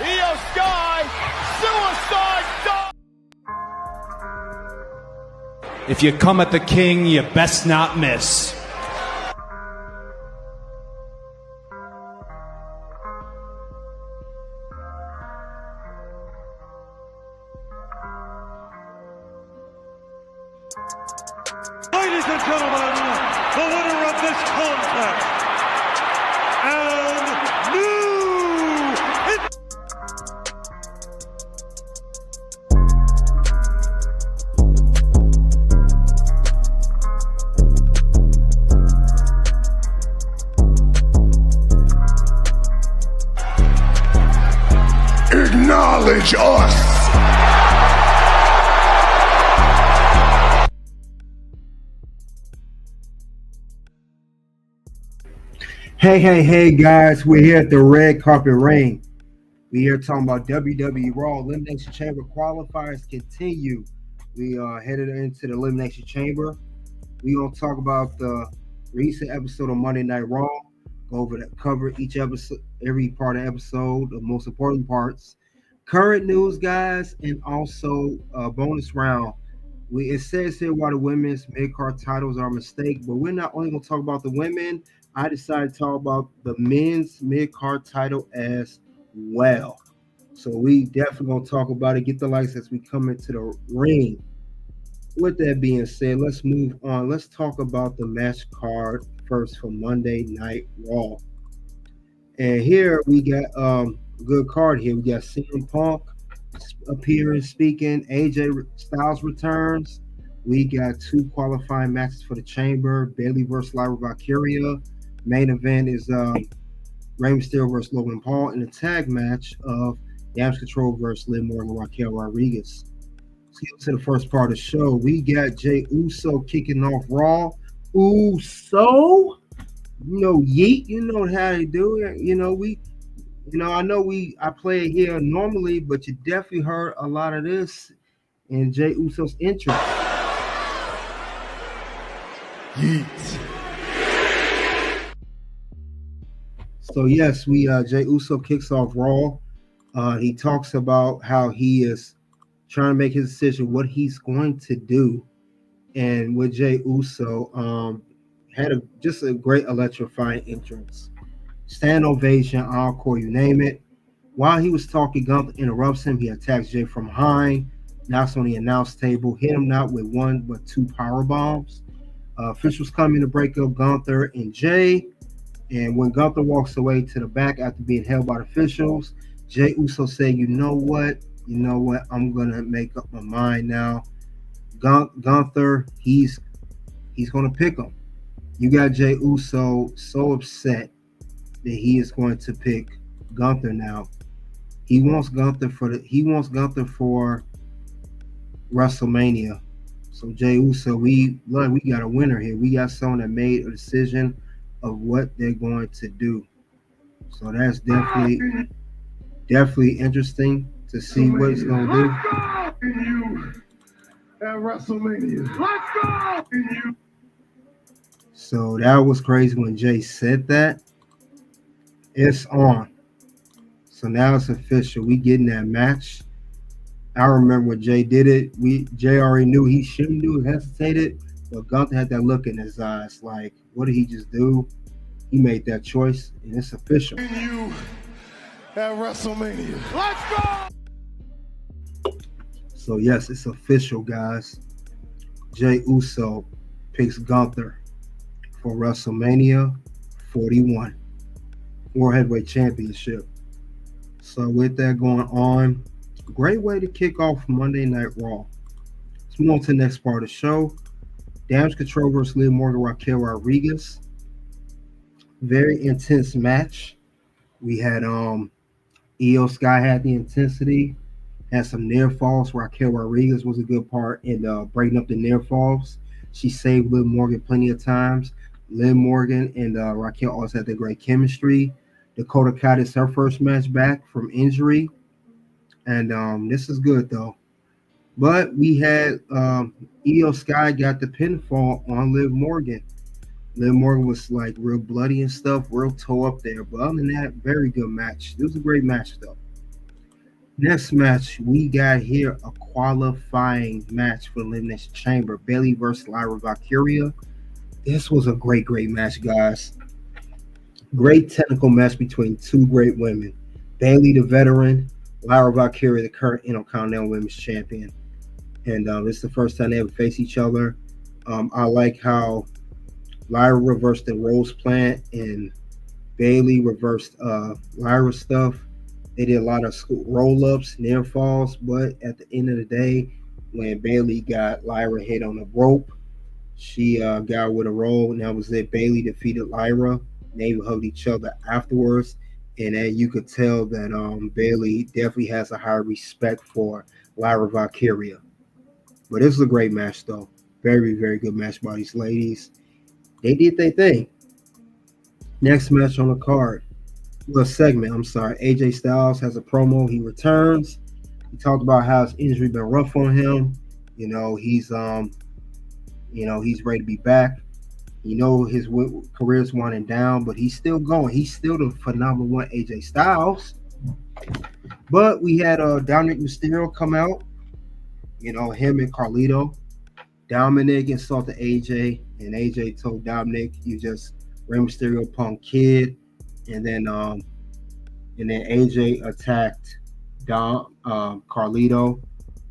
Iyo Sky, suicide dive. If you come at the king, you best not miss. Ladies and gentlemen, the winner of this contest, and acknowledge us. Hey, guys, we're here at the Red Carpet Ring. We're here talking about WWE Raw Elimination Chamber qualifiers continue. We are headed into the Elimination Chamber. We're going to talk about the recent episode of Monday Night Raw, cover each episode, every part of the episode, the most important parts, current news, guys, and also a bonus round. It says here why the women's mid-card titles are a mistake, but we're not only going to talk about the women. I decided to talk about the men's mid-card title as well. So we definitely going to talk about it. Get the likes as we come into the ring. With that being said, let's move on. Let's talk about the match card first for Monday Night Raw. And here we got a good card here. We got CM Punk appearing, speaking. AJ Styles returns. We got 2 qualifying matches for the Chamber. Bayley versus Lyra Valkyria. Main event is Rey Mysterio versus Logan Paul in a tag match of Damage CTRL versus Liv Morgan and Raquel Rodriguez. Let's get to the first part of the show. We got Jey Uso kicking off Raw. Uso, yeet, you know how they do it. I play it here normally, but you definitely heard a lot of this in Jey Uso's entrance. Yeet. So yes, Jey Uso kicks off Raw. He talks about how he is trying to make his decision, what he's going to do. And with Jey Uso, had just a great electrifying entrance. Stand ovation, encore, you name it. While he was talking, Gunther interrupts him. He attacks Jey from behind, knocks on the announce table, hit him not with 1 but 2 power bombs. Officials come in to break up Gunther and Jey. And when Gunther walks away to the back after being held by the officials, Jey Uso said, you know what? I'm going to make up my mind now. Gunther, he's going to pick him. You got Jey Uso so upset that he is going to pick Gunther now. He wants Gunther for WrestleMania. So Jey Uso, we got a winner here. We got someone that made a decision of what they're going to do. So that's definitely interesting to see what it's going to do. At WrestleMania. Let's go! So that was crazy when Jey said that. It's on. So now it's official. We getting that match. I remember when Jey did it. Jey already knew he shouldn't do it, hesitated, but Gunther had that look in his eyes like, what did he just do? He made that choice, and it's official. You at WrestleMania. Let's go! So yes, it's official, guys. Jey Uso picks Gunther for WrestleMania 41 World Heavyweight Championship. So with that going on, great way to kick off Monday Night Raw. Let's move on to the next part of the show. Damage CTRL versus Liv Morgan, Raquel Rodriguez. Very intense match. We had Iyo Sky had the intensity, had some near falls. Raquel Rodriguez was a good part in breaking up the near falls. She saved Liv Morgan plenty of times. Liv Morgan and Raquel also had the great chemistry. Dakota Kai is her first match back from injury. And this is good, though. But we had Iyo Sky got the pinfall on Liv Morgan. Liv Morgan was like real bloody and stuff, real toe up there. But other than that, very good match. It was a great match, though. Next match, we got here a qualifying match for Elimination Chamber. Bayley versus Lyra Valkyria. This was a great match, guys. Great technical match between two great women. Bayley, the veteran, Lyra Valkyria, the current Intercontinental Women's Champion. And this is the first time they ever face each other. I like how Lyra reversed the Rose plant and Bayley reversed Lyra stuff. They did a lot of roll-ups, near falls, but at the end of the day, when Bayley got Lyra hit on the rope, she got her with a roll, and that was it. Bayley defeated Lyra. They hugged each other afterwards, and then you could tell that Bayley definitely has a high respect for Lyra Valkyria. But this was a great match, though. Very good match by these ladies. They did their thing. Next match on the card. Well, segment, I'm sorry. AJ Styles has a promo. He returns. He talked about how his injury been rough on him. He's ready to be back. His career's winding down, but he's still going. He's still the phenomenal one, AJ Styles. But we had Dominic Mysterio come out. Him and Carlito. Dominic insulted AJ, and AJ told Dominic, "You just Rey Mysterio punk kid." And then AJ attacked Carlito.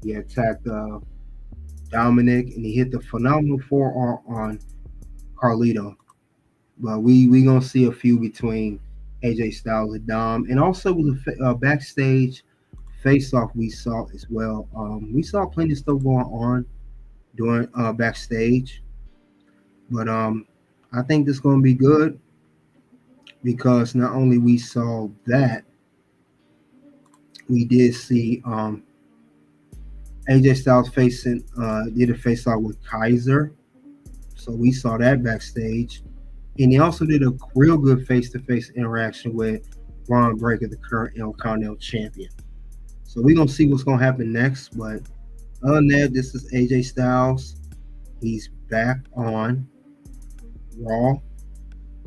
He attacked Dominic, and he hit the phenomenal forearm on Carlito. But we gonna see a feud between AJ Styles and Dom, and also with a backstage face-off we saw as well. We saw plenty of stuff going on during backstage, but I think this is gonna be good because not only we saw that, we did see AJ Styles did a face-off with Kaiser. So we saw that backstage. And he also did a real good face-to-face interaction with Braun Breaker, the current Intercontinental Champion. So we're going to see what's going to happen next. But other than that, this is AJ Styles. He's back on Raw.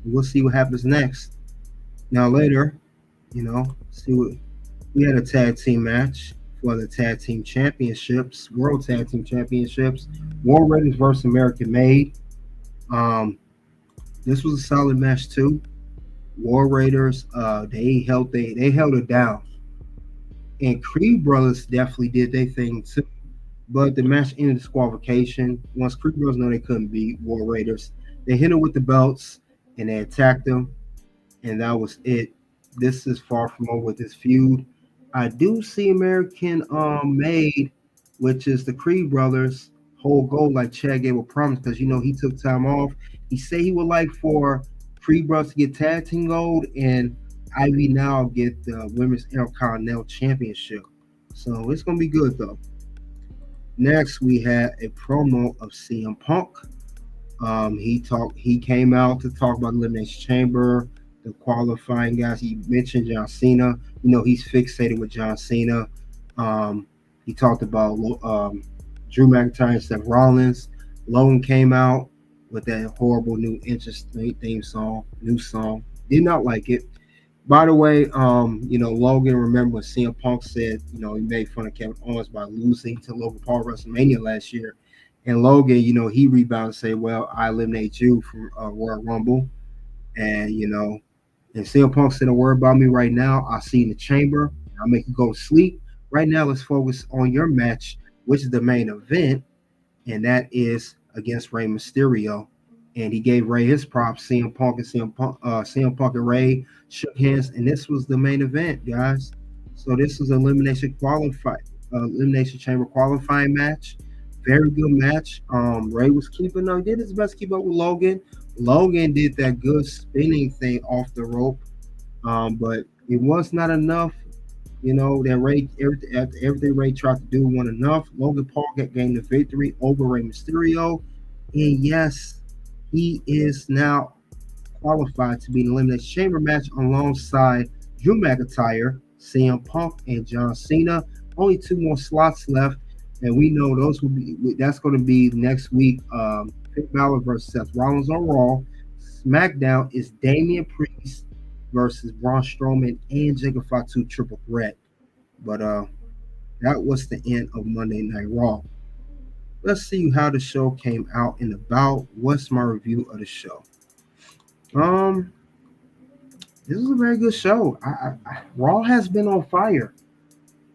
We'll see what happens next. Now later, see what we had a tag team match for the tag team championships, World Tag Team Championships. War Raiders versus American Made. This was a solid match too. War Raiders, they held it down, and Creed Brothers definitely did their thing too. But the match ended disqualification. Once Creed Brothers know they couldn't beat War Raiders, they hit them with the belts and they attacked them, and that was it. This is far from over with this feud. I do see American Made, which is the Creed Brothers, whole goal like Chad Gable promised, because he took time off. He said he would like for Creed Brothers to get tag team gold and Ivy now get the Women's Intercontinental Championship. So it's gonna be good though. Next, we had a promo of CM Punk. He came out to talk about Elimination Chamber, the qualifying guys. He mentioned John Cena. He's fixated with John Cena. He talked about Drew McIntyre and Seth Rollins. Logan came out with that horrible new interesting theme song, new song. Did not like it. By the way, Logan, remember when CM Punk said, he made fun of Kevin Owens by losing to Logan Paul at WrestleMania last year. And Logan, he rebounded and said, "Well, I eliminate you from Royal Rumble." And, and CM Punk said, "Don't worry about me right now. I'll see you in the chamber. I'll make you go to sleep. Right now, let's focus on your match, which is the main event, and that is against Rey Mysterio." And he gave Rey his props. CM Punk and Rey shook hands, and this was the main event, guys. So this was Elimination Chamber qualifying match. Very good match. Rey was did his best to keep up with Logan. Logan did that good spinning thing off the rope, but it was not enough. That Rey, everything Rey tried to do wasn't enough. Logan Paul gained the victory over Rey Mysterio, and yes, he is now qualified to be in the Elimination Chamber match alongside Drew McIntyre, CM Punk, and John Cena. Only 2 more slots left, and we know that's going to be next week. Finn Balor versus Seth Rollins on Raw. SmackDown is Damian Priest versus Braun Strowman and Jacob Fatu triple threat. But that was the end of Monday Night Raw. Let's see how the show came out and about. What's my review of the show? This is a very good show. Raw has been on fire.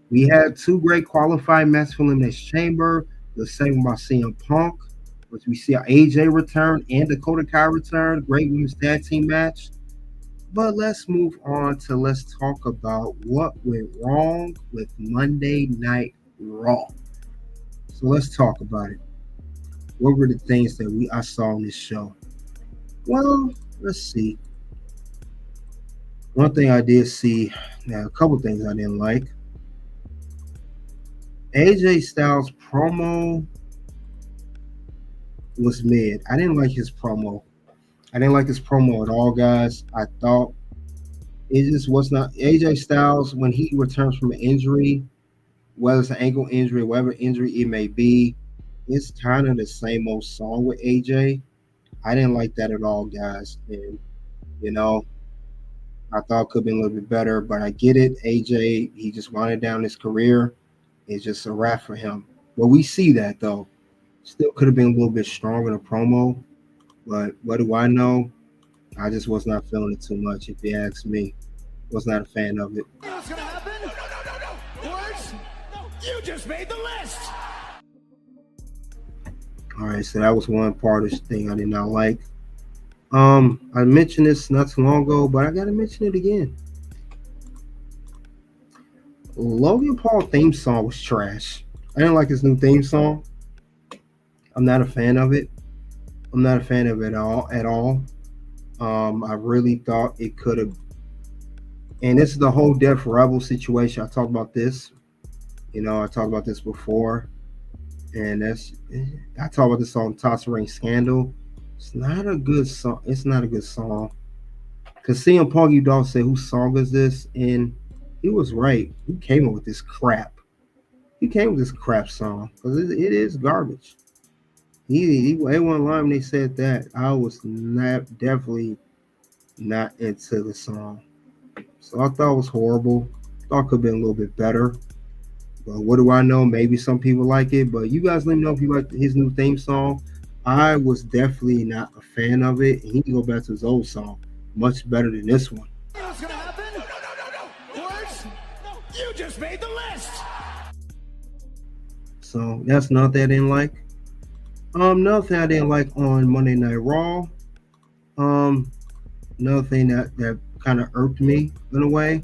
We had two great qualifying matches for Elimination Chamber. The second by CM Punk, which we see AJ return and Dakota Kai return. Great women's tag team match. But let's move on to let's talk about what went wrong with Monday Night Raw. So let's talk about it. What were the things that I saw on this show? Well, let's see. One thing I did see, now a couple things I didn't like. AJ Styles' promo was mid. I didn't like his promo. I didn't like his promo at all, guys. I thought it just was not. AJ Styles, when he returns from an injury, whether it's an ankle injury, whatever injury it may be, it's kind of the same old song with AJ. I didn't like that at all, guys. And, I thought it could have been a little bit better, but I get it. AJ, he just wanted down his career. It's just a wrap for him. But we see that, though. Still could have been a little bit stronger in a promo. But what do I know? I just was not feeling it too much, if you ask me. Was not a fan of it. What's gonna happen? No. Words? No. You just made the list. All right, so that was one part of the thing I did not like. I mentioned this not too long ago, but I gotta mention it again. Logan Paul theme song was trash. I didn't like his new theme song. I'm not a fan of it. I'm not a fan of it at all. I really thought it could have. And this is the whole Def Rebel situation. I talked about this. I talked about this before. And I talked about this on Toss Ring Scandal. It's not a good song. It's not a good song. Because CM Punk, you don't say, whose song is this? And he was right. He came up with this crap. He came with this crap song. Because it is garbage. He one line when they said that, I was definitely not into the song. So I thought it was horrible. Thought it could have been a little bit better. But what do I know? Maybe some people like it. But you guys let me know if you like his new theme song. I was definitely not a fan of it. He can go back to his old song. Much better than this one. What's gonna happen? No. Words? No. You just made the list. So that's another thing I didn't like. Another thing I didn't like on Monday Night Raw. Another thing that kind of irked me in a way.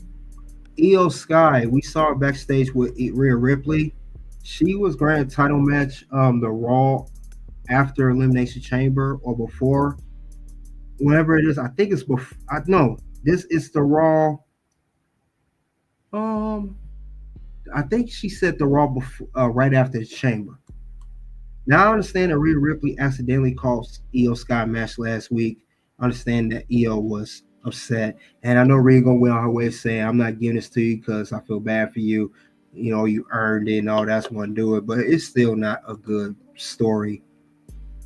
Iyo Sky, we saw her backstage with Rhea Ripley. She was granted a title match, the Raw after Elimination Chamber or before, whatever it is. I think it's before. This is the Raw. I think she said the Raw before, right after the Chamber. Now I understand that Rhea Ripley accidentally cost Iyo Sky match last week. I understand that Iyo was upset, and I know Rhea gonna win on her way of saying, "I'm not giving this to you because I feel bad for you. You earned it and all that's gonna do it." But it's still not a good story.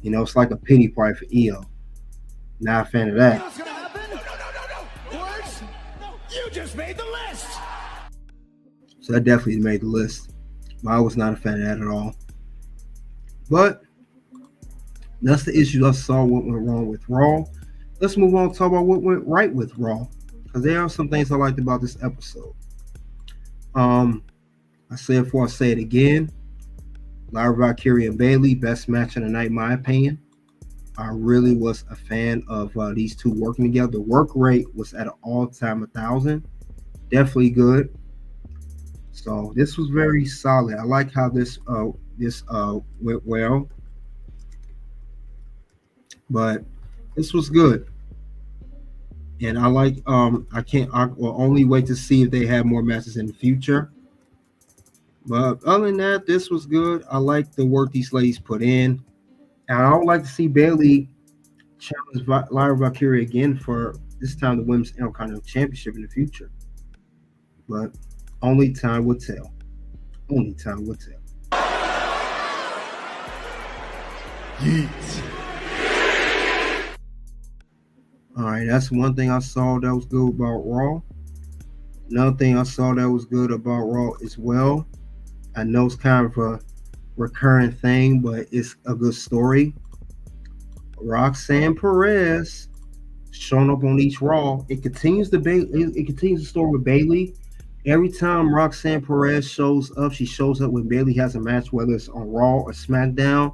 It's like a pity party for Iyo. Not a fan of that. What's gonna happen? No. Words? No. You just made the list. So that definitely made the list. But I was not a fan of that at all. But that's the issue I saw what went wrong with Raw. Let's move on to talk about what went right with Raw. Because there are some things I liked about this episode. I said before I say it again. Lyra Valkyria and Bayley, best match of the night, in my opinion. I really was a fan of these two working together. The work rate was at an all-time 1,000. Definitely good. So this was very solid. I like how this went well. But this was good. And I like I will only wait to see if they have more matches in the future. But other than that, this was good. I like the work these ladies put in. And I would like to see Bayley challenge Lyra Valkyria again for this time the Women's Intercontinental Championship in the future. But only time will tell. Only time will tell. Yeet. All right, that's one thing I saw that was good about Raw. Another thing I saw that was good about Raw as well. I know it's kind of a recurring thing, but it's a good story. Roxanne Perez showing up on each Raw. It continues the story with Bayley. Every time Roxanne Perez shows up, she shows up when Bayley has a match, whether it's on Raw or SmackDown.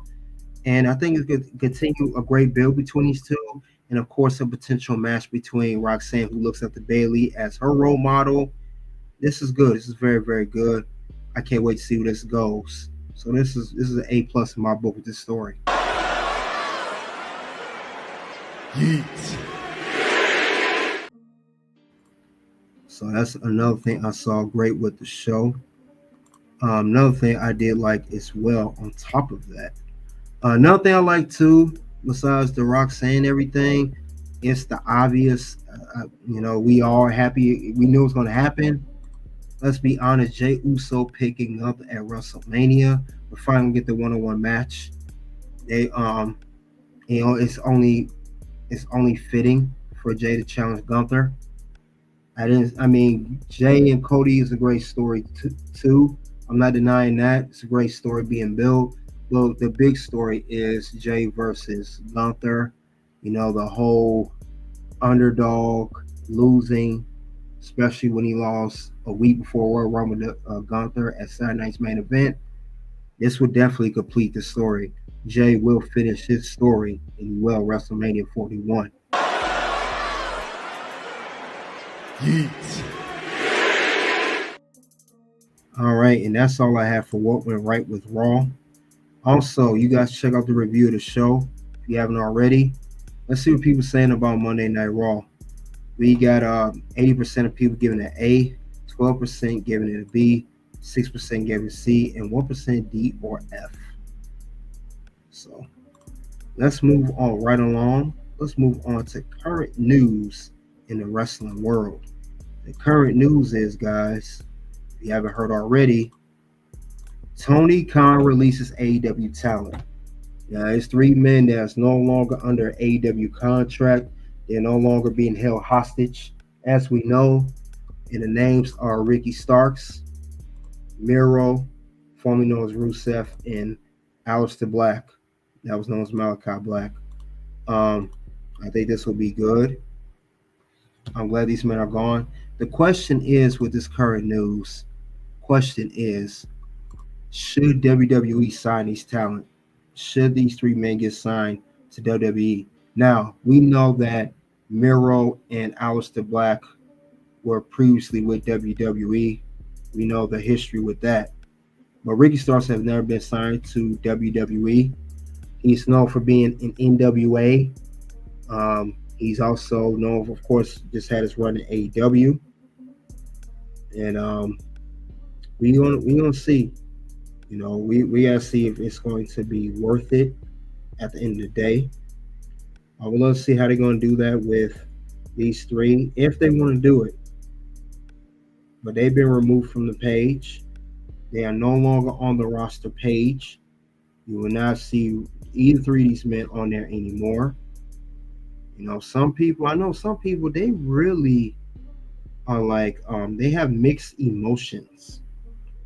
And I think it's going to continue a great build between these two. And of course, a potential match between Roxanne, who looks up to Bayley as her role model. This is good. This is very, very good. I can't wait to see where this goes. So this is an A+ in my book with this story. Yeet. So that's another thing I saw great with the show. Another thing I did like as well on top of that. Another thing I like too, besides the Roxanne and everything, it's the obvious. We all are happy. We knew it was going to happen. Let's be honest, Jey Uso picking up at WrestleMania. We're finally get the one-on-one match. They it's only fitting for Jey to challenge Gunther. Jey and Cody is a great story too. I'm not denying that. It's a great story being built. Well, the big story is Jey versus Gunther. The whole underdog losing, especially when he lost a week before Royal Rumble to Gunther at Saturday night's main event. This would definitely complete the story. Jey will finish his story in WrestleMania 41. Yeet. All right, and that's all I have for what went right with Raw. Also, you guys check out the review of the show if you haven't already. Let's see what people are saying about Monday Night Raw. We got 80% of people giving it an A, 12% giving it a B, 6% giving it a C, and 1% D or F. So let's move on right along. Let's move on to current news in the wrestling world. The current news is, guys, if you haven't heard already, Tony Khan releases AEW talent. Now, it's 3 men that's no longer under AEW contract. They're no longer being held hostage, as we know. And the names are Ricky Starks, Miro, formerly known as Rusev, and Aleister Black. That was known as Malachi Black. I think this will be good. I'm glad these men are gone. The question is, with this current news, should WWE sign these talent? Should these 3 men get signed to WWE? Now, we know that Miro and Aleister Black were previously with WWE. We know the history with that. But Ricky Starks has never been signed to WWE. He's known for being in NWA. He's also known, of course, just had his run in AEW. And we gonna see. We gotta see if it's going to be worth it at the end of the day. We'll let's see how they're gonna do that with these 3, if they want to do it. But they've been removed from the page. They are no longer on the roster page. You will not see either 3 of these men on there anymore. I know some people, they really are like, they have mixed emotions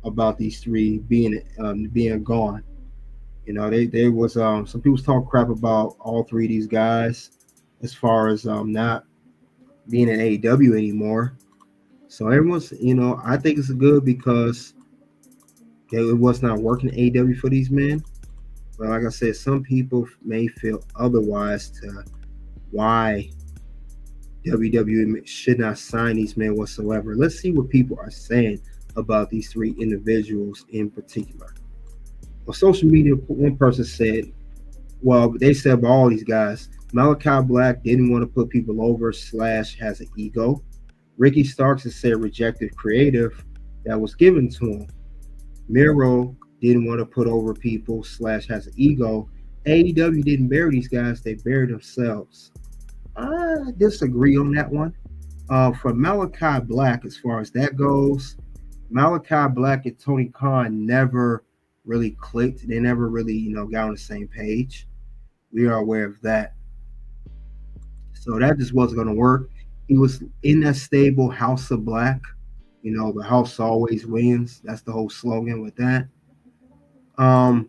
about these 3 being gone. There was some people talk crap about all 3 of these guys as far as not being in AEW anymore. So everyone's, I think it's good because it was not working AEW for these men. But like I said, some people may feel otherwise to why WWE should not sign these men whatsoever. Let's see what people are saying about these 3 individuals in particular. On social media, one person said, they said about all these guys, Malachi Black didn't want to put people over / has an ego. Ricky Starks has said rejected creative that was given to him. Miro didn't want to put over people / has an ego. AEW didn't bury these guys, they buried themselves. I disagree on that one. For Malachi Black, as far as that goes, Malachi Black and Tony Khan never really clicked. They never really, got on the same page. We are aware of that. So that just wasn't going to work. He was in that stable House of Black. You know, the house always wins. That's the whole slogan with that. Um,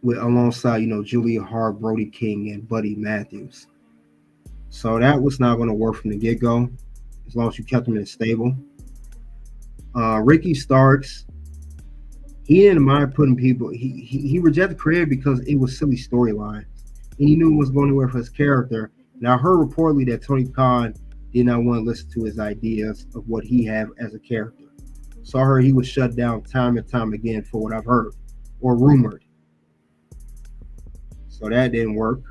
with alongside, Julia Hart, Brody King, and Buddy Matthews. So that was not going to work from the get go, as long as you kept him in the stable. Ricky Starks, he didn't mind putting people. He rejected creative because it was silly storyline, and he knew it was going nowhere for his character. Now I heard reportedly that Tony Khan did not want to listen to his ideas of what he had as a character. So I heard he was shut down time and time again for what I've heard or rumored. So that didn't work.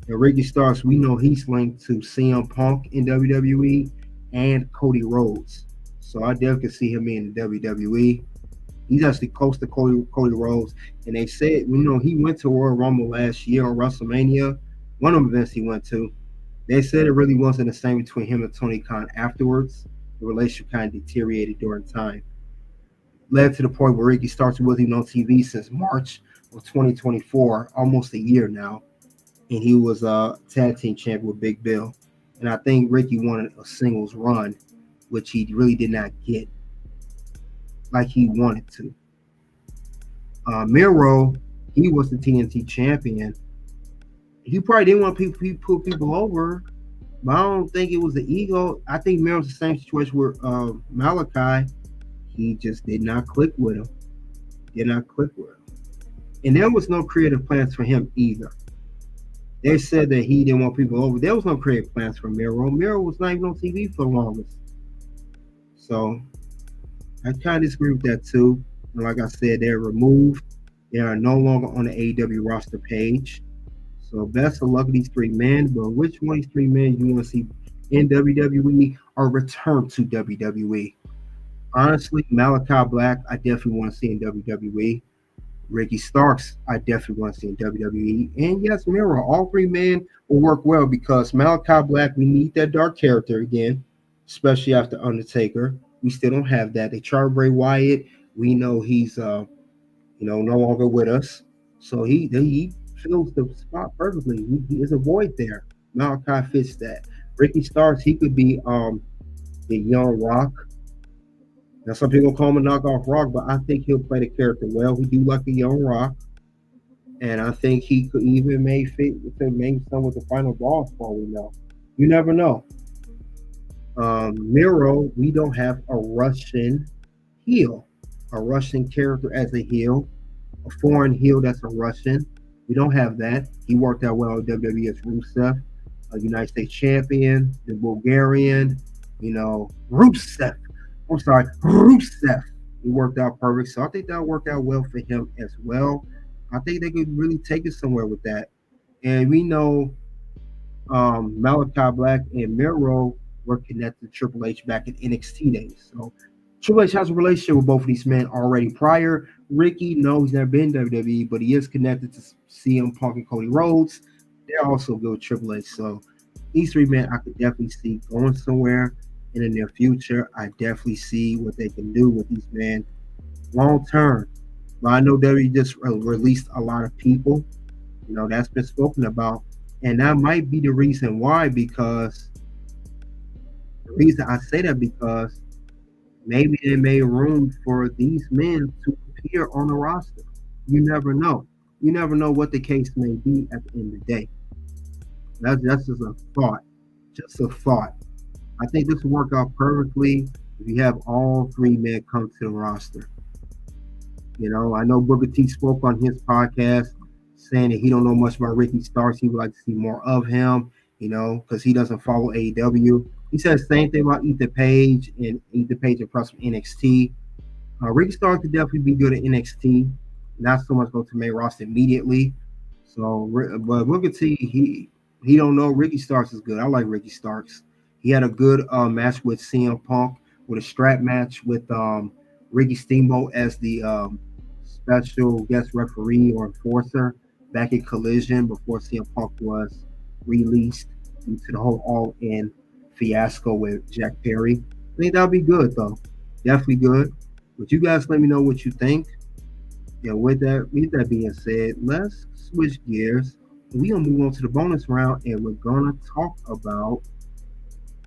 And Ricky Starks, we know he's linked to CM Punk in WWE and Cody Rhodes. So I definitely could see him in the WWE. He's actually close to Cody Rhodes. And they said, he went to Royal Rumble last year on WrestleMania, one of the events he went to. They said it really wasn't the same between him and Tony Khan afterwards. The relationship kind of deteriorated during time. Led to the point where Ricky Starks wasn't even on TV since March of 2024, almost a year now. And he was a tag team champion with Big Bill. And I think Ricky wanted a singles run, which he really did not get like he wanted to. Miro, he was the TNT champion. He probably didn't want to put people over, but I don't think it was the ego. I think Miro's the same situation with Malachi. He just did not click with him. And there was no creative plans for him either. They said that he didn't want people over. There was no creative plans for Miro. Miro was not even on TV for the longest. So I kind of disagree with that too. And like I said, they're removed. They are no longer on the AEW roster page. So best of luck to these three men. But which one of these three men you want to see in WWE or return to WWE? Honestly, Malachi Black, I definitely want to see in WWE. Ricky Starks, I definitely want to see in WWE. And yes, Miro, all three men will work well because Malachi Black, we need that dark character again, especially after Undertaker. We still don't have that. They tried Bray Wyatt. We know he's no longer with us. So he fills the spot perfectly. He is a void there. Malachi fits that. Ricky Starks, he could be the young Rock. Now, some people call him a knockoff Rock, but I think he'll play the character well. He do like a young Rock. And I think he could even may fit to maybe some with the final boss for all we know. You never know. Miro, we don't have a Russian heel, a Russian character as a heel, a foreign heel that's a Russian. We don't have that. He worked out well at WWE as Rusev, a United States champion, the Bulgarian, Rusev. He worked out perfect. So I think that'll work out well for him as well. I think they could really take it somewhere with that. And we know Malachi Black and Miro were connected to Triple H back in NXT days. So Triple H has a relationship with both of these men already prior. Ricky, no, he's never been in WWE, but he is connected to CM Punk and Cody Rhodes. They're also good with Triple H. So these three men I could definitely see going somewhere in the near future. I definitely see what they can do with these men long term. But I know WWE just released a lot of people. That's been spoken about. And that might be the reason why, because the reason I say that because maybe they made room for these men to appear on the roster. You never know. You never know what the case may be at the end of the day. That's just a thought. Just a thought. I think this will work out perfectly if you have all three men come to the roster. I know Booker T spoke on his podcast saying that he don't know much about Ricky Starks. He would like to see more of him, because he doesn't follow AEW. He said the same thing about Ethan Page and across from NXT. Ricky Starks could definitely be good at NXT, not so much go to main roster immediately. So, but Booker T, he don't know Ricky Starks is good. I like Ricky Starks. He had a good match with CM Punk, with a strap match with Ricky Steamboat as the special guest referee or enforcer back in Collision before CM Punk was released due to the whole All-In fiasco with Jack Perry. I think that'll be good, though. Definitely good. But you guys let me know what you think. And with that being said, let's switch gears. We're going to move on to the bonus round, and we're going to talk about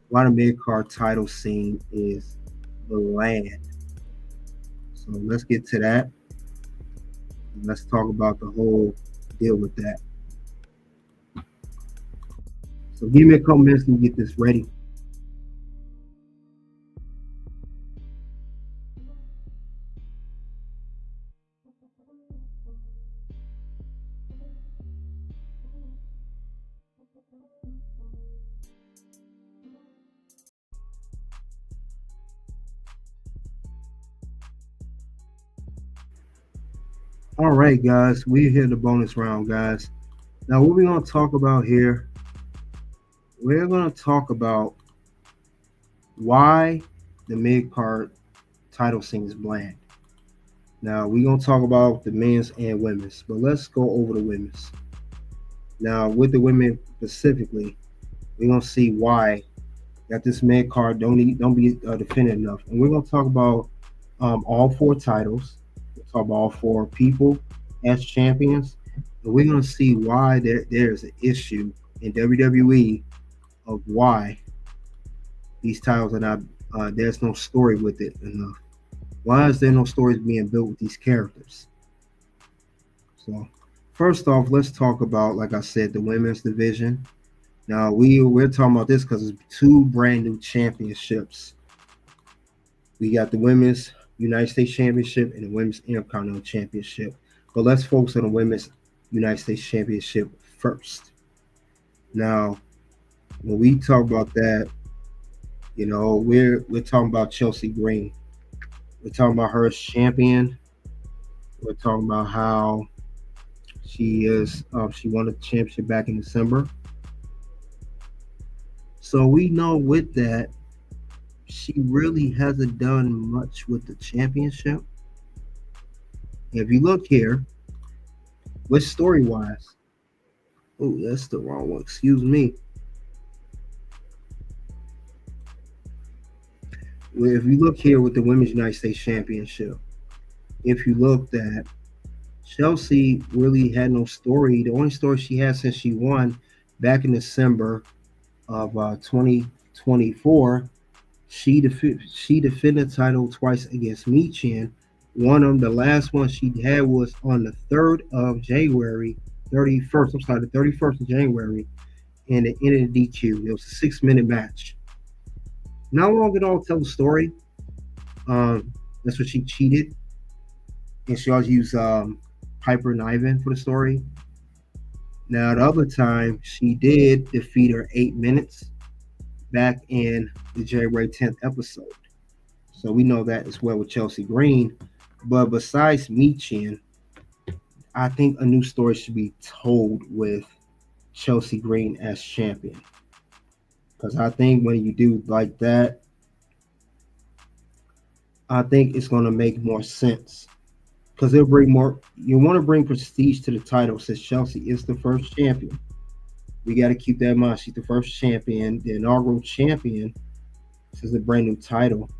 why the mid-card title scene is bland. So let's get to that. Let's talk about the whole deal with that. So give me a couple minutes to get this ready. All right, guys, we hit the bonus round, guys. Now, what we're going to talk about here, we're going to talk about why the mid-card title scene is bland. Now, we're going to talk about the men's and women's, but let's go over the women's. Now, with the women specifically, we're going to see why that this mid-card don't be defended enough. And we're going to talk about all 4 titles. We'll talk about all 4 people as champions. And we're going to see why there's an issue in WWE of why these titles are not, there's no story with it enough. Why is there no stories being built with these characters? So, first off, let's talk about, like I said, the women's division. Now, we're talking about this because it's 2 brand new championships. We got the women's United States Championship and the women's Intercontinental Championship. But let's focus on the women's United States Championship first. Now, when we talk about that, you know, we're talking about Chelsea Green. We're talking about her as champion. We're talking about how she won the championship back in December. So we know with that, she really hasn't done much with the championship. If you look here, with story-wise, oh, that's the wrong one. Excuse me. If you look here with the Women's United States Championship, if you looked at Chelsea really had no story. The only story she had since she won back in December of 2024, she defended the title twice against Michin. One of them, the last one she had was on the 3rd of January, 31st. I'm sorry, the 31st of January, and it ended in DQ. It was a 6-minute match. Not long at all tell the story. That's what she cheated, and she always used Piper and Ivan for the story. Now the other time she did defeat her 8 minutes back in the January 10th episode. So we know that as well with Chelsea Green. But besides Michin, I think a new story should be told with Chelsea Green as champion. Because I think when you do like that, I think it's going to make more sense. Because it'll bring more, you want to bring prestige to the title since Chelsea is the first champion. We got to keep that in mind. She's the first champion, the inaugural champion. This is a brand new title.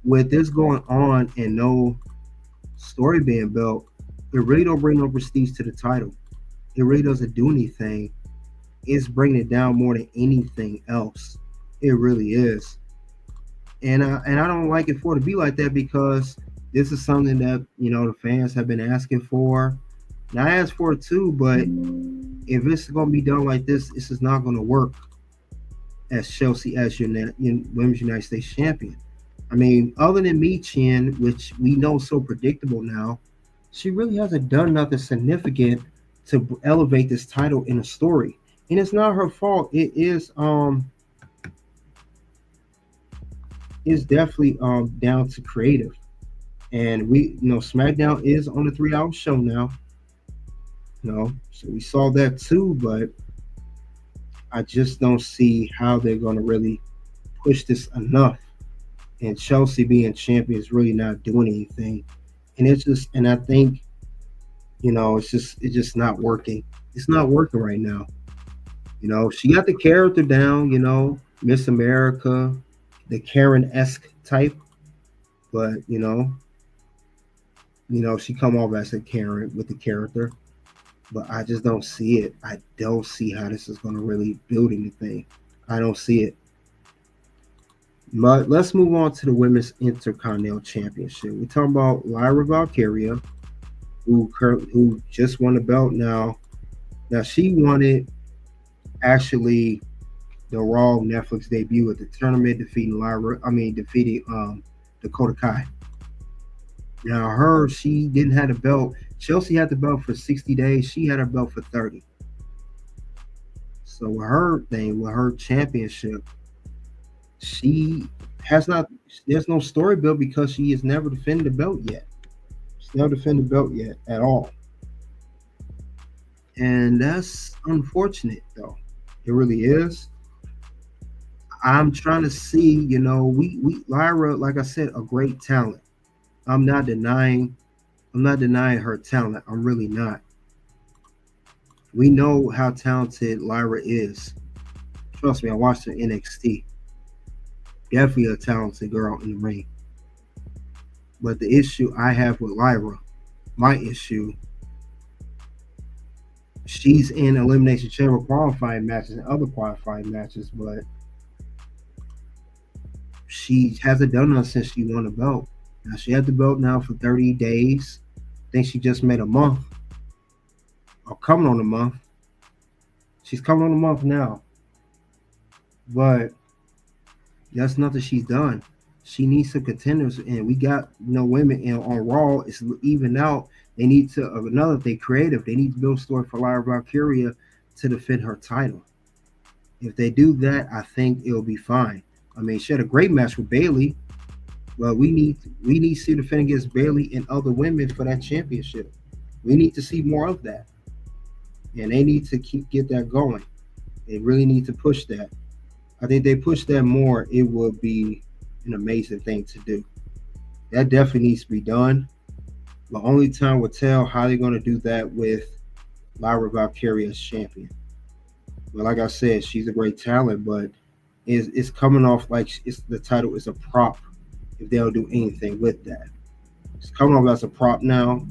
With this going on and no story being built, it really don't bring no prestige to the title. It really doesn't do anything. It's bringing it down more than anything else. It really is. And I don't like it for it to be like that because this is something that, you know, the fans have been asking for. And I asked for it too, but if it's going to be done like this is not going to work as Chelsea as your Women's United States Champion. I mean, other than Michin, which we know is so predictable now, she really hasn't done nothing significant to elevate this title in a story. And it's not her fault. It is it's definitely down to creative. And we, you know, SmackDown is on the 3-hour show now. You know, so we saw that too, but I just don't see how they're going to really push this enough. And Chelsea being champion is really not doing anything. And it's just, and I think, you know, it's just not working. It's not working right now. You know, she got the character down, you know, Miss America, the Karen-esque type, but you know, she come off as a Karen with the character, but I just don't see it. I don't see how this is going to really build anything. I don't see it. But let's move on to the Women's Intercontinental Championship. We're talking about Lyra Valkyria, who just won the belt now. Now she won it actually the Raw Netflix debut at the tournament, defeating Dakota Kai. Now she didn't have the belt. Chelsea had the belt for 60 days. She had her belt for 30. So with her championship, she has not. There's no story built because she has never defended the belt yet. She's never defended the belt yet at all, and that's unfortunate though. It really is. I'm trying to see. We Lyra, like I said, a great talent. I'm not denying. I'm not denying her talent. I'm really not. We know how talented Lyra is. Trust me, I watched her NXT. Definitely a talented girl in the ring. But the issue I have with Lyra, my issue, she's in Elimination Chamber qualifying matches and other qualifying matches, but she hasn't done that since she won the belt. Now she had the belt now for 30 days. I think she just made a month. Or coming on a month. She's coming on a month now. But that's nothing she's done. She needs some contenders, and we got women on Raw. It's even out. They need to another thing creative. They need to build a story for Lyra Valkyria to defend her title. If they do that, I think it'll be fine. I mean, she had a great match with Bayley. Well, we need to see her defend against Bayley and other women for that championship. We need to see more of that, and they need to get that going. They really need to push that. I think they push that more, it would be an amazing thing to do. That definitely needs to be done. The only time will tell how they're going to do that with Lyra Valkyria as champion. But like I said, she's a great talent, but it's coming off like the title is a prop if they don't do anything with that. It's coming off as a prop now,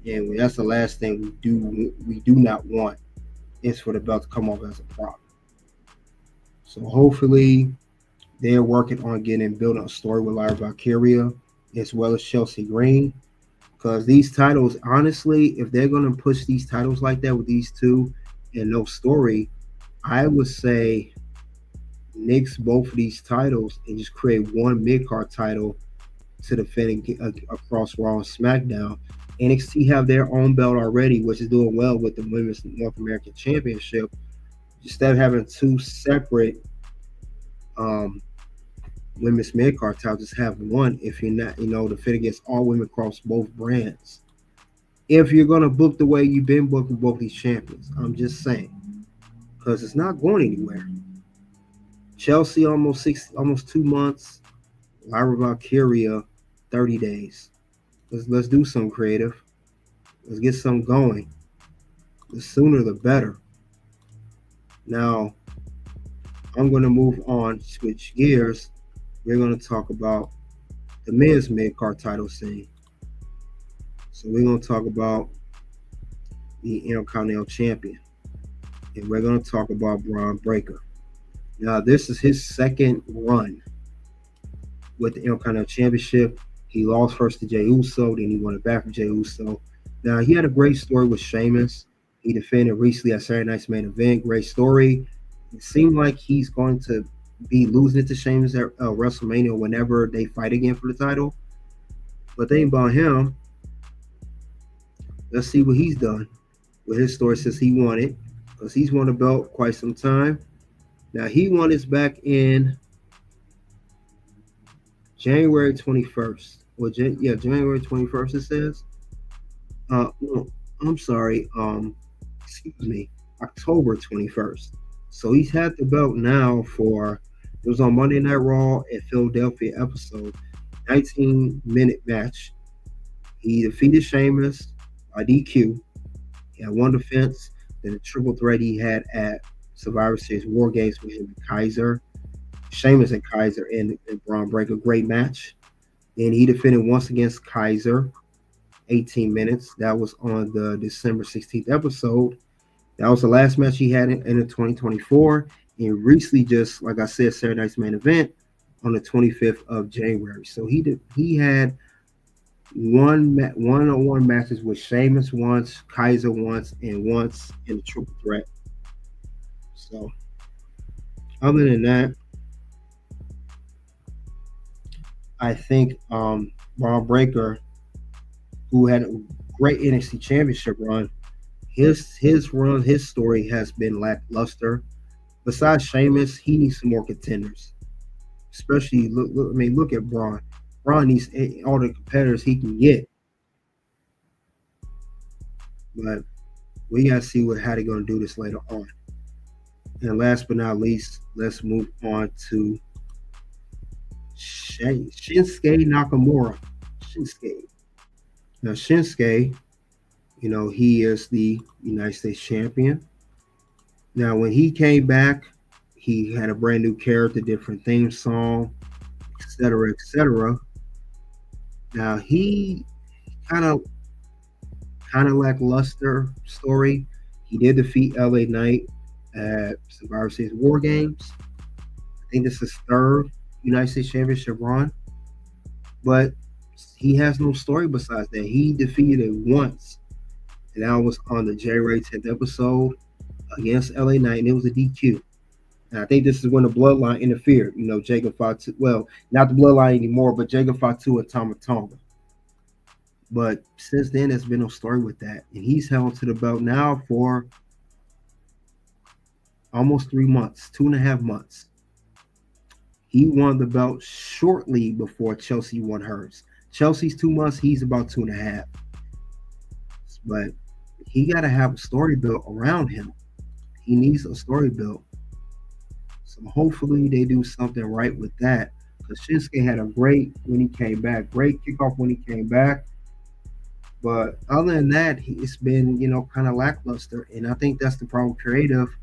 and that's the last thing we do not want is for the belt to come off as a prop. So hopefully they're working on building a story with Lyra Valkyria as well as Chelsea Green. Because these titles, honestly, if they're going to push these titles like that with these two and no story, I would say nix both of these titles and just create one mid-card title to defend across Raw and SmackDown. NXT have their own belt already, which is doing well with the Women's North American Championship. Instead of having two separate women's mid-card titles, just have one if you're not, defend against all women across both brands. If you're going to book the way you've been booking both these champions, I'm just saying. Because it's not going anywhere. Chelsea almost 2 months. Lyra Valkyria 30 days. Let's do some creative. Let's get some going. The sooner the better. Now, I'm going to move on, switch gears. We're going to talk about the men's mid-card title scene. So we're going to talk about the Intercontinental Champion. And we're going to talk about Braun Breaker. Now, this is his second run with the Intercontinental Championship. He lost first to Jey Uso, then he won it back from Jey Uso. Now, he had a great story with Sheamus. He defended recently at Saturday Night's Main Event. Great story. It seemed like he's going to be losing it to Sheamus at WrestleMania whenever they fight again for the title. But they ain't about him. Let's see what he's done with his story since he won it. Because he's won the belt quite some time. Now, he won his back in January 21st. January 21st it says. I'm sorry. Excuse me. October 21st. So he's had the belt now it was on Monday Night Raw at Philadelphia episode, 19-minute match. He defeated Sheamus by DQ. He had one defense, then a triple threat he had at Survivor Series War Games with him and Kaiser. Sheamus and Kaiser and Braun Breaker, great match. Then he defended once against Kaiser, 18 minutes. That was on the December 16th episode. That was the last match he had in the 2024. And recently, just like I said, Saturday Night's Main Event, on the 25th of January. So he had one-on-one matches with Sheamus once, Kaiser once, and once in the triple threat. So other than that, I think Braun Breaker, who had a great NXT championship run, his story has been lackluster. Besides Sheamus, he needs some more contenders. Especially look at Braun. Braun needs all the competitors he can get. But we gotta see how they're gonna do this later on. And last but not least, let's move on to Shinsuke Nakamura. Now Shinsuke, he is the United States champion. Now when he came back, he had a brand new character, different theme song, etc., etc. Now he kind of lackluster story. He did defeat LA Knight at Survivor Series War Games. I think this is third United States Championship run, but he has no story besides that. He defeated it once, and that was on the January 10th episode against LA Knight, and it was a DQ. And I think this is when the Bloodline interfered. Jacob Fatu, well, not the Bloodline anymore, but Jacob Fatu and Tama Tonga. But since then, there's been no story with that. And he's held to the belt now for almost 3 months, 2.5 months. He won the belt shortly before Chelsea won hers. Chelsea's 2 months, he's about 2.5. But he got to have a story built around him. He needs a story built. So hopefully they do something right with that. Because Shinsuke had a great kickoff when he came back. But other than that, it's been, kind of lackluster. And I think that's the problem with creative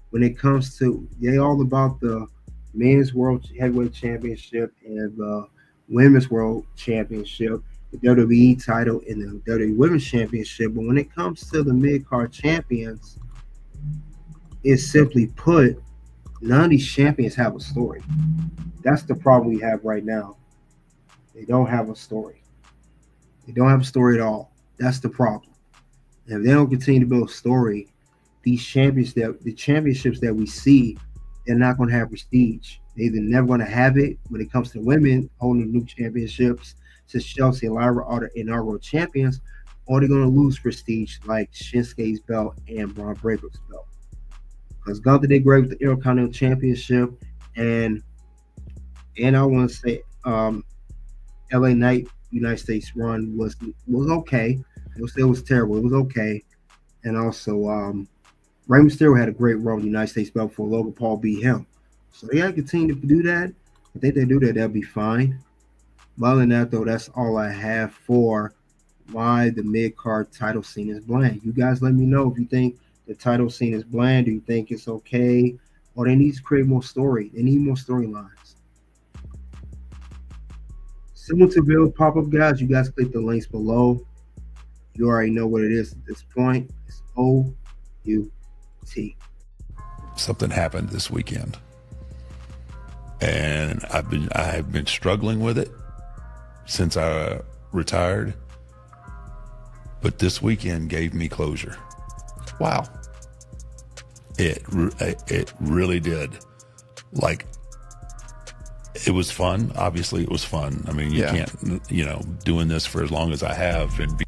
when it comes to, they all about the men's world heavyweight championship and the women's world championship, the WWE title and the WWE women's championship. But when it comes to the mid-card champions, it's simply put, none of these champions have a story. That's the problem we have right now. They don't have a story. They don't have a story at all. That's the problem. And if they don't continue to build a story, the championships that we see, they're not going to have prestige. They're either never going to have it when it comes to women holding new championships, since Chelsea and Lyra are the inaugural champions, or they're going to lose prestige like Shinsuke's belt and Braun Breaker's belt. Because Gunther did great with the Intercontinental Championship, and I want to say LA Knight United States run was okay. It was terrible. It was okay. And also Rey Mysterio had a great run with the United States belt before Logan Paul beat him. So they got to continue to do that. I think they do that, that'll be fine. But other than that, though, that's all I have for why the mid-card title scene is bland. You guys let me know if you think the title scene is bland. Do you think it's okay? Or they need to create more story. They need more storylines. Similar to Bill pop-up, guys, you guys click the links below. You already know what it is at this point. It's OUT. Something happened this weekend, and I've been struggling with it since I retired. But this weekend gave me closure. Wow. It really did. Like, it was fun. Obviously, it was fun. I mean, you can't, doing this for as long as I have and